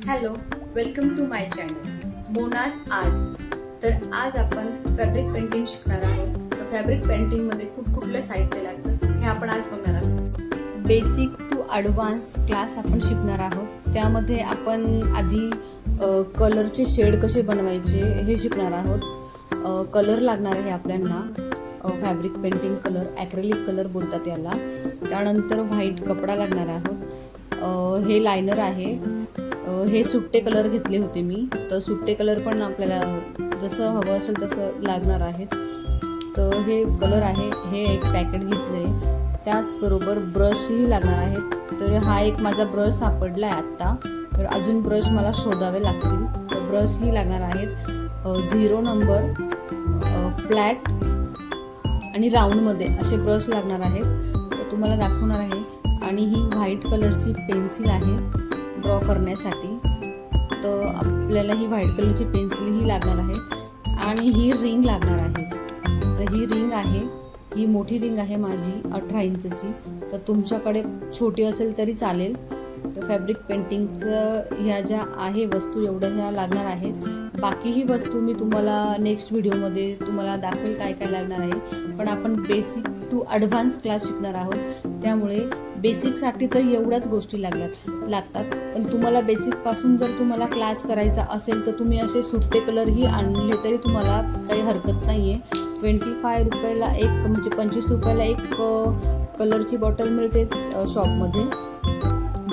Hello, welcome to my channel Monaj art. तर आज आपण फॅब्रिक पेंटिंग शिकणार आहोत. तर फॅब्रिक पेंटिंगमध्ये कुठकुठलं साहित्य लागतं हे आपण आज बघणार आहोत. बेसिक टू ॲडव्हान्स क्लास आपण शिकणार आहोत. त्यामध्ये आपण आधी कलरचे शेड कसे बनवायचे हे शिकणार आहोत. कलर लागणार आहे आपल्याला, fabric painting colour, acrylic colour बोलतात याला. त्यानंतर व्हाईट कपडा लागणार आहोत. हे लायनर आहे. हे सुट्टे कलर घेतले होते मी, तर सुट्टे कलर पण आपल्याला जसं हवं असेल तसं लागणार आहेत. तर हे कलर आहे, हे एक पॅकेट घेतलं आहे. त्याचबरोबर ब्रशही लागणार आहेत. तर हा एक माझा ब्रश सापडला आहे आत्ता, तर अजून ब्रश मला शोधावे लागतील. तर ब्रशही लागणार आहेत. 0 नंबर, फ्लॅट आणि राऊंडमध्ये असे ब्रश लागणार आहेत. तर तुम्हाला दाखवणार आहे. आणि ही व्हाईट कलरची पेन्सिल आहे ड्रॉ करण्यासाठी. तर आपल्याला ही व्हाईट कलरची पेन्सिलही लागणार आहे. आणि ही रिंग लागणार आहे. तर ही रिंग आहे, ही मोठी रिंग आहे माझी 18 इंचची. तर तुमच्याकडे छोटी असेल तरी चालेल. तर फॅब्रिक पेंटिंगचं ह्या ज्या आहे वस्तू एवढ्या ह्या लागणार आहेत. बाकी ही वस्तू मी तुम्हाला नेक्स्ट व्हिडिओमध्ये तुम्हाला दाखवेल काय काय लागणार आहे. पण आपण बेसिक टू ॲडव्हान्स क्लास शिकणार आहोत, त्यामुळे बेसिकसाठी तर एवढ्याच गोष्टी लागतात. पण तुम्हाला बेसिकपासून जर तुम्हाला क्लास करायचा असेल तर तुम्ही असे सुट्टे कलरही आणले तरी तुम्हाला काही हरकत नाही आहे. 25 रुपयाला एक, म्हणजे 25 रुपयाला एक कलरची बॉटल मिळते शॉपमध्ये.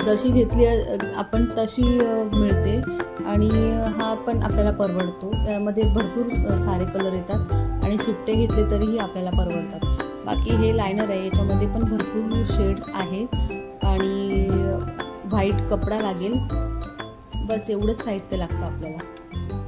जशी घेतली आपण तशी मिळते. आणि हा पण आपल्याला परवडतो. त्यामध्ये भरपूर सारे कलर येतात आणि सुट्टे घेतले तरीही आपल्याला परवडतात. बाकी हे लायनर आहे, याच्यामध्ये पण भरपूर शेड्स आहेत. आणि व्हाईट कपडा लागेल. बस एवढंच साहित्य लागतं आपल्याला.